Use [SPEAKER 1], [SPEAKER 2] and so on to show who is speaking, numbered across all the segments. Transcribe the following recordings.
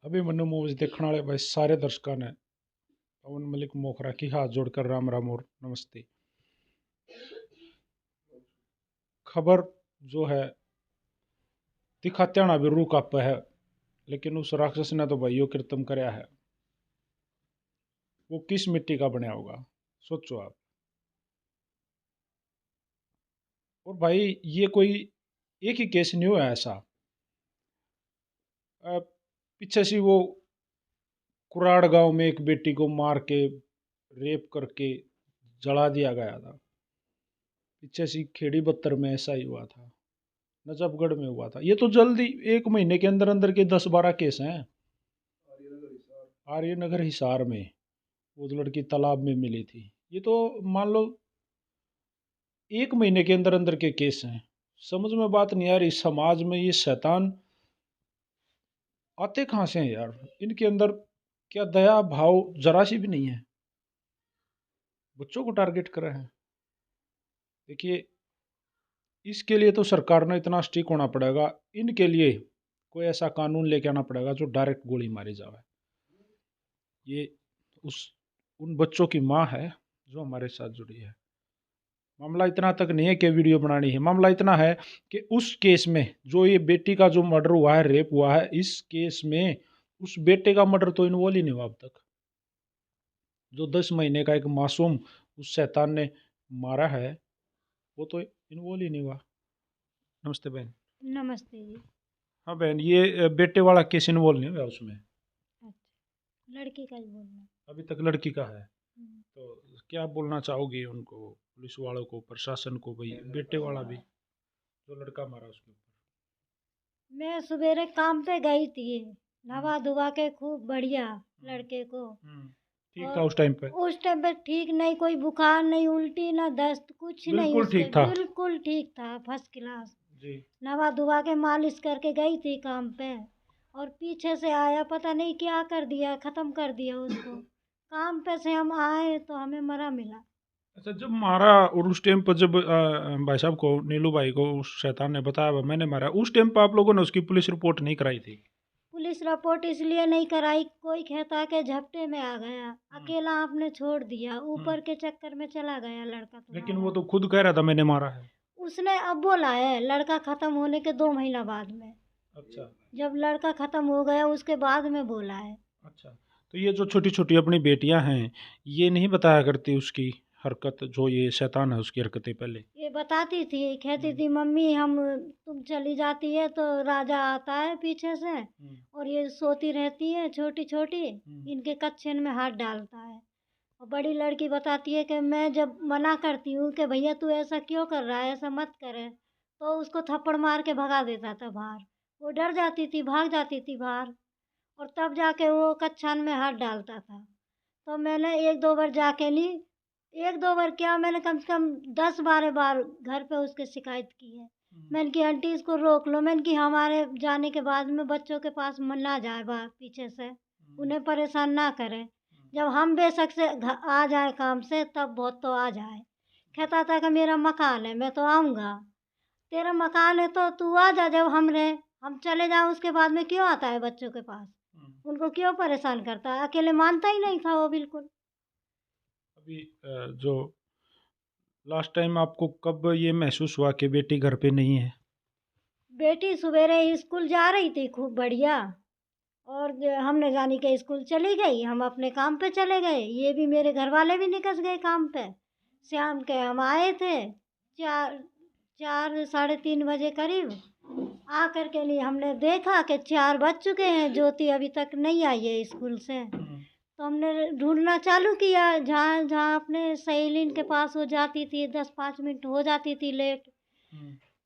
[SPEAKER 1] Abhimanyu movies देखने वाले भाई सारे दर्शकों ने पवन मलिक मोखरा की हाथ जोड़कर राम राम और नमस्ते। खबर जो है दिखाते ना भी रूह कांपा है, लेकिन उस राक्षस ने तो भाइयों कृतम कराया है। वो किस मिट्टी का बना होगा सोचो आप। और भाई ये कोई एक ही केस नहीं हुआ ऐसा। पीछे से वो कुराड़ गांव में एक बेटी को मार के रेप करके जला दिया गया था। पीछे से खेड़ी बत्तर में ऐसा ही हुआ था, नजफगढ़ में हुआ था। ये तो जल्दी 1 महीने के अंदर अंदर के 10-12 केस हैं। आर्यनगर हिसार में वो लड़की तालाब में मिली थी। ये तो मान लो 1 महीने के अंदर अंदर के केस हैं। समझ में बात नहीं आ रही, समाज में ये शैतान आते कहाँ से हैं यार। इनके अंदर क्या दया भाव जरा सी भी नहीं है। बच्चों को टारगेट कर रहे हैं। देखिए, इसके लिए तो सरकार ने इतना स्ट्रिक्ट होना पड़ेगा। इनके लिए कोई ऐसा कानून लेके आना पड़ेगा जो डायरेक्ट गोली मारी जाए। ये उन बच्चों की माँ है जो हमारे साथ जुड़ी है। मामला इतना तक नहीं है कि वीडियो बनानी है। मामला इतना है कि उस केस में जो ये बेटी का जो मर्डर हुआ है, रेप हुआ है, इस केस में उस बेटे का मर्डर तो इन्वॉल्व ही नहीं हुआ अब तक। जो 10 महीने का एक मासूम उस शैतान ने मारा है वो तो इन्वॉल्व ही नहीं हुआ। नमस्ते बहन।
[SPEAKER 2] नमस्ते जी।
[SPEAKER 1] हाँ बहन, ये बेटे वाला केस इन्वॉल्व नहीं हुआ उसमें।
[SPEAKER 2] अच्छा, लड़की का ही बोलना।
[SPEAKER 1] अभी तक लड़की का है।
[SPEAKER 2] हम्म।
[SPEAKER 1] तो क्या बोलना चाहोगी उनको, पुलिस वालों को, प्रशासन को, भाई बेटे वाला भी जो लड़का मारा उसके ऊपर।
[SPEAKER 2] मैं सवेरे काम पे गई थी, नहा धुआ के खूब बढ़िया लड़के को।
[SPEAKER 1] ठीक था
[SPEAKER 2] और
[SPEAKER 1] उस टाइम पे।
[SPEAKER 2] उस टाइम पे ठीक नहीं, कोई बुखार नहीं, उल्टी ना दस्त, कुछ नहीं
[SPEAKER 1] बिल्कुल
[SPEAKER 2] उसके,
[SPEAKER 1] ठीक था
[SPEAKER 2] बिल्कुल ठीक था, फर्स्ट क्लास।
[SPEAKER 1] जी।
[SPEAKER 2] नहा धुआ के मालिश करके गई थी काम पे, और पीछे से आया, पता नहीं क्या कर दिया, खत्म कर दिया उसको। काम पे से हम आए तो हमें मरा मिला।
[SPEAKER 1] अच्छा, जब मारा और उस टाइम पर जब भाई साहब को, नीलू भाई को उस शैतान ने बताया मैंने मारा, उस टाइम पर आप लोगों ने उसकी पुलिस रिपोर्ट नहीं कराई थी?
[SPEAKER 2] पुलिस रिपोर्ट इसलिए नहीं कराई, कोई कहता के झपटे में आ गया, अकेला आपने छोड़ दिया, ऊपर के चक्कर में चला गया लड़का
[SPEAKER 1] लेकिन वो
[SPEAKER 2] तुम्हारा।
[SPEAKER 1] तो खुद कह रहा था मैंने मारा है।
[SPEAKER 2] उसने अब बोला है, लड़का खत्म होने के 2 महीना बाद में।
[SPEAKER 1] अच्छा।
[SPEAKER 2] जब लड़का खत्म हो गया उसके बाद में बोला है।
[SPEAKER 1] अच्छा, तो ये जो छोटी छोटी अपनी बेटियां हैं, ये नहीं बताया करती उसकी हरकत, जो ये शैतान है उसकी हरकतें पहले?
[SPEAKER 2] ये बताती थी, कहती थी मम्मी हम, तुम चली जाती है तो राजा आता है पीछे से, और ये सोती रहती है छोटी छोटी, इनके कच्छन में हाथ डालता है। और बड़ी लड़की बताती है कि मैं जब मना करती हूँ कि भैया तू ऐसा क्यों कर रहा है, ऐसा मत करे, तो उसको थप्पड़ मार के भगा देता था बाहर। वो डर जाती थी, भाग जाती थी बाहर, और तब जाके वो कच्छान में हाथ डालता था। तो मैंने 1-2 बार जाके ली, 1-2 बार क्या, मैंने कम से कम 10-12 बार घर पे उसके शिकायत की है। मैंने कि आंटी इसको रोक लो, मैंने कि हमारे जाने के बाद में बच्चों के पास मन ना जाए बाहर पीछे से, उन्हें परेशान ना करे। जब हम बेशक से आ जाए काम से तब बहुत तो आ जाए। कहता था कि मेरा मकान है, मैं तो आऊँगा। तेरा मकान है तो तू आ जा, जब हम रहे, हम चले जाएं उसके बाद में क्यों आता है बच्चों के पास, उनको क्यों परेशान करता है। अकेले मानता ही नहीं था वो बिल्कुल।
[SPEAKER 1] अभी जो लास्ट टाइम आपको कब ये महसूस हुआ कि बेटी घर पे नहीं है?
[SPEAKER 2] बेटी सवेरे स्कूल जा रही थी खूब बढ़िया, और हमने जानी के स्कूल चली गई, हम अपने काम पे चले गए, ये भी मेरे घर वाले भी निकल गए काम पे। शाम के हम आए थे 4-3:30 करीब। आ कर के लिए हमने देखा कि 4 बज चुके हैं, ज्योति अभी तक नहीं आई है स्कूल से। तो हमने ढूंढना चालू किया, जहाँ जहाँ अपने सहेलिन के पास वो जाती थी, 10-5 मिनट हो जाती थी लेट।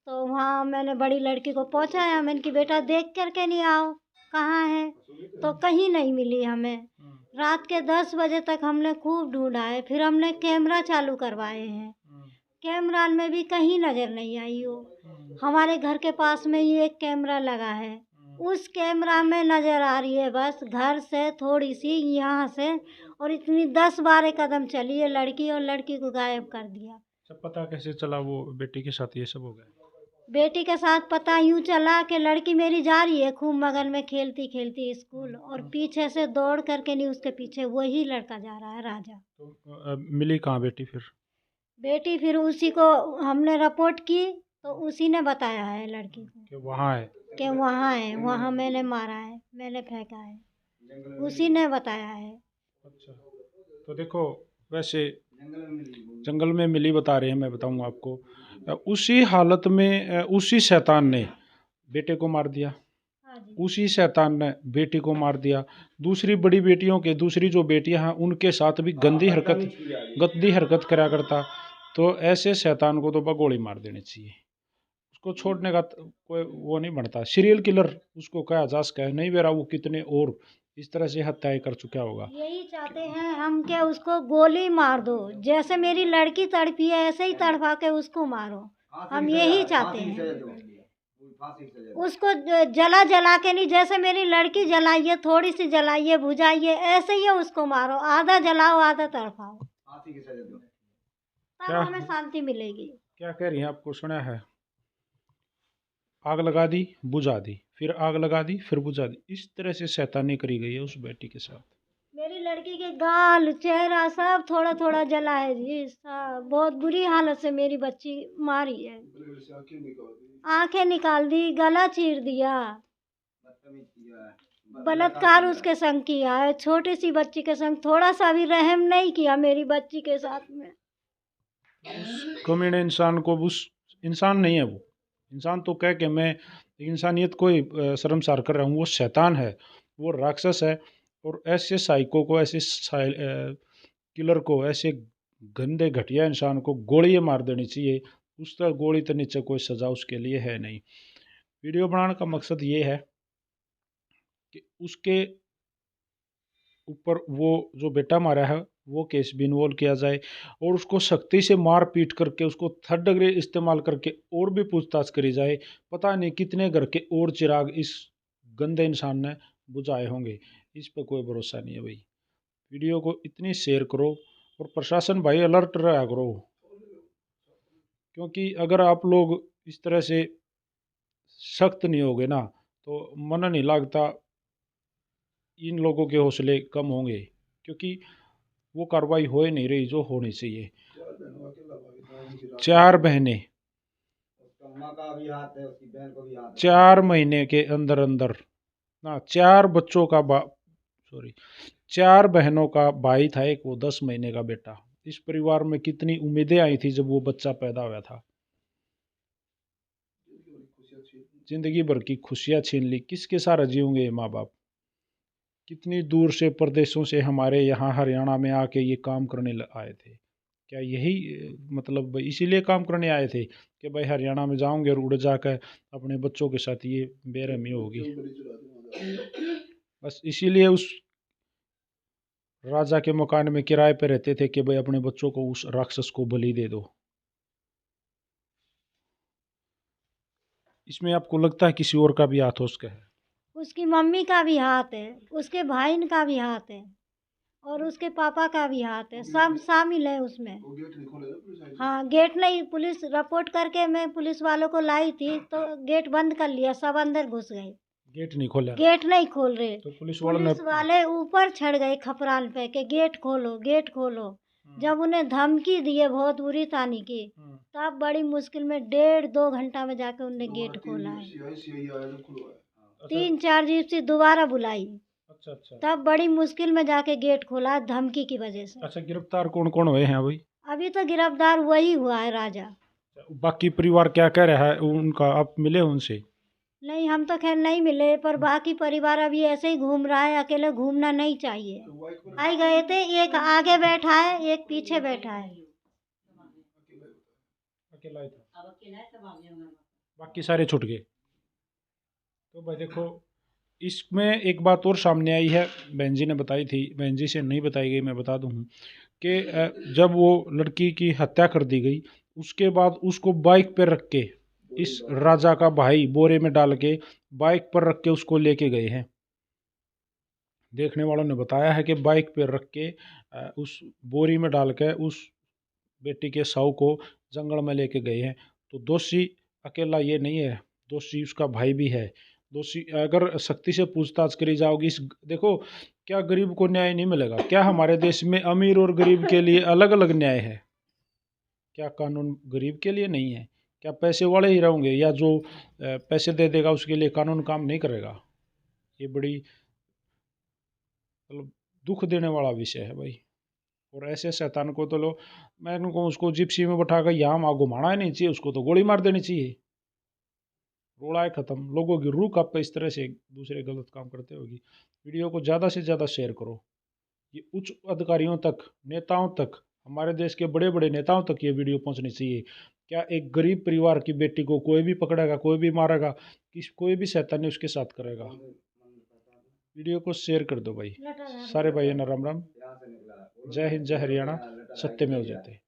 [SPEAKER 2] तो वहाँ मैंने बड़ी लड़की को पहुँचाया, मैंने कि बेटा देख करके नहीं आओ, कहाँ है। तो कहीं नहीं मिली हमें। रात के 10 बजे तक हमने खूब ढूंढा है, फिर हमने कैमरा चालू करवाए हैं, कैमरा में भी कहीं नज़र नहीं आई वो। हमारे घर के पास में ही एक कैमरा लगा है, उस कैमरा में नज़र आ रही है बस घर से थोड़ी सी यहाँ से, और इतनी 10-12 कदम चली है लड़की, और लड़की को गायब कर दिया।
[SPEAKER 1] सब पता कैसे चला वो बेटी के साथ ये सब हो गया?
[SPEAKER 2] बेटी के साथ पता यूं चला कि लड़की मेरी जा रही है खूब मगन में खेलती खेलती स्कूल, और पीछे से दौड़ करके नहीं, उसके पीछे वही लड़का जा रहा है, राजा।
[SPEAKER 1] तो मिली कहाँ बेटी फिर?
[SPEAKER 2] बेटी फिर उसी को हमने रिपोर्ट की, तो उसी ने बताया है लड़की को
[SPEAKER 1] कि वहाँ है?
[SPEAKER 2] कि वहाँ है, वहाँ मैंने मारा है, मैंने फेंका है, उसी ने बताया है।
[SPEAKER 1] अच्छा, तो देखो, वैसे जंगल में मिली बता रहे हैं, मैं बताऊंगा आपको। उसी हालत में उसी शैतान ने बेटे को मार दिया,
[SPEAKER 2] हाँ जी।
[SPEAKER 1] उसी शैतान ने बेटी को मार दिया। दूसरी बड़ी बेटियों के, दूसरी जो बेटियां हैं उनके साथ भी गंदी हरकत करा करता। तो ऐसे शैतान को तो गोली मार देनी चाहिए, उसको छोड़ने का कोई वो नहीं बनता। सीरियल किलर उसको कहा जा सका है, नहीं बेरा वो कितने और इस तरह से हत्याएं कर चुका होगा।
[SPEAKER 2] यही चाहते हैं हम कि उसको गोली मार दो, जैसे मेरी लड़की तड़पी है ऐसे ही तड़पा के उसको मारो, हम यही चाहते हैं। उसको जला जला के नहीं, जैसे मेरी लड़की जलाइए, थोड़ी सी जलाइए बुझाइए, ऐसे ही उसको मारो, आधा जलाओ आधा तड़पाओ, तब
[SPEAKER 1] क्या
[SPEAKER 2] हमें शांति मिलेगी।
[SPEAKER 1] क्या कह रही हैं? आपको सुना है, आग लगा दी बुझा दी, फिर आग लगा दी फिर बुझा दी, इस तरह से शैतानी करी गई है उस बेटी के साथ।
[SPEAKER 2] मेरी लड़की के गाल चेहरा सब थोड़ा थोड़ा जला है जी, सब बहुत बुरी हालत से मेरी बच्ची मारी है। आंखें निकाल दी, गला चीर दिया, बलात्कार उसके संग किया है, छोटी सी बच्ची के संग थोड़ा सा भी रहम नहीं किया मेरी बच्ची के साथ में।
[SPEAKER 1] कमीने इंसान को, उस इंसान नहीं है वो, इंसान तो कह के मैं इंसानियत को ही शर्मसार कर रहा हूँ, वो शैतान है, वो राक्षस है। और ऐसे साइको को, ऐसे किलर को, ऐसे गंदे घटिया इंसान को गोली मार देनी चाहिए। उस तरह गोली तो नीचे कोई सज़ा उसके लिए है नहीं। वीडियो बनाने का मकसद ये है कि उसके ऊपर वो जो बेटा मारा है वो केस भी इन्वॉल्व किया जाए, और उसको सख्ती से मार पीट करके, उसको थर्ड डिग्री इस्तेमाल करके और भी पूछताछ करी जाए। पता नहीं कितने घर के और चिराग इस गंदे इंसान ने बुझाए होंगे, इस पर कोई भरोसा नहीं है भाई। वीडियो को इतनी शेयर करो, और प्रशासन भाई अलर्ट रहा करो, क्योंकि अगर आप लोग इस तरह से सख्त नहीं होगे ना, तो मन नहीं लगता इन लोगों के हौसले कम होंगे, क्योंकि वो कार्रवाई हो ही नहीं रही जो होनी चाहिए। 4 बहनें, 4 महीने के अंदर अंदर ना, 4 बच्चों का 4 बहनों का भाई था एक, वो 10 महीने का बेटा। इस परिवार में कितनी उम्मीदें आई थी जब वो बच्चा पैदा हुआ था, जिंदगी भर की खुशियां छीन ली। किसके सारा जियोगे माँ बाप? कितनी दूर से प्रदेशों से हमारे यहाँ हरियाणा में आके ये काम करने आए थे। क्या यही मतलब इसीलिए काम करने आए थे कि भाई हरियाणा में जाओगे और उड़ जाकर अपने बच्चों के साथ ये बेरहमी होगी? बस इसीलिए उस राजा के मकान में किराए पे रहते थे कि भाई अपने बच्चों को उस राक्षस को बलि दे दो। इसमें आपको लगता है किसी और का भी हाथ हो उसका है?
[SPEAKER 2] उसकी मम्मी का भी हाथ है, उसके भाई का भी हाथ है, और उसके पापा का भी हाथ है, सब शामिल है उसमें। हाँ, गेट नहीं, पुलिस रिपोर्ट करके मैं पुलिस वालों को लाई थी, तो गेट बंद कर लिया, सब अंदर घुस गए।
[SPEAKER 1] गेट नहीं खोला?
[SPEAKER 2] गेट नहीं खोल रहे,
[SPEAKER 1] तो पुलिस
[SPEAKER 2] वाले ऊपर चढ़ गए खपरान पे कि गेट खोलो गेट खोलो। जब उन्हें धमकी दिए बहुत बुरी तानी की, तब बड़ी मुश्किल में 1.5-2 घंटा में जाके उन्हें गेट खोला है। 3-4 जीप से दोबारा बुलाई।
[SPEAKER 1] अच्छा।
[SPEAKER 2] तब बड़ी मुश्किल में जाके गेट खोला, धमकी की वजह से।
[SPEAKER 1] अच्छा, गिरफ्तार कौन कौन हुए हैं भाई?
[SPEAKER 2] अभी तो गिरफ्तार वही हुआ है, राजा।
[SPEAKER 1] बाकी परिवार क्या कह रहा है उनका? आप मिले उनसे?
[SPEAKER 2] नहीं, हम तो खैर नहीं मिले, पर बाकी परिवार अभी ऐसे ही घूम रहा है। अकेले घूमना नहीं चाहिए। आई गए थे, एक आगे बैठा है, एक पीछे बैठा है।
[SPEAKER 1] अकेला ही था, बाकी सारे छूट गए। तो भाई देखो, इसमें एक बात और सामने आई है, बहन जी ने बताई थी, बहन जी से नहीं बताई गई, मैं बता दूँ कि जब वो लड़की की हत्या कर दी गई, उसके बाद उसको बाइक पर रख के, इस राजा का भाई बोरे में डाल के बाइक पर रख के उसको लेके गए हैं। देखने वालों ने बताया है कि बाइक पर रख के उस बोरी में डाल के उस बेटी के शव को जंगल में लेके गए हैं। तो दोषी अकेला ये नहीं है, दोषी उसका भाई भी है। दोषी अगर सख्ती से पूछताछ करी जाओगी, इस देखो क्या गरीब को न्याय नहीं मिलेगा? क्या हमारे देश में अमीर और गरीब के लिए अलग अलग न्याय है? क्या कानून गरीब के लिए नहीं है? क्या पैसे वाले ही रहेंगे, या जो पैसे दे देगा उसके लिए कानून काम नहीं करेगा? ये बड़ी मतलब दुख देने वाला विषय है भाई। और ऐसे शैतान को तो लो, मैं कहूँ उसको जिप्सी में बैठा कर यहाँ वहाँ घुमाना ही नहीं चाहिए, उसको तो गोली मार देनी चाहिए। रोड़ा है ख़त्म। लोगों की रूह कांपे इस तरह से दूसरे गलत काम करते होगी। वीडियो को ज़्यादा से ज़्यादा शेयर करो, ये उच्च अधिकारियों तक, नेताओं तक, हमारे देश के बड़े बड़े नेताओं तक ये वीडियो पहुंचनी चाहिए। क्या एक गरीब परिवार की बेटी को कोई भी पकड़ेगा, कोई भी मारेगा, कोई भी शैतानी उसके साथ करेगा? वीडियो को शेयर कर दो भाई। सारे भाइयों ने राम राम। जय हिंद, जय हरियाणा, सत्यमेव जयते।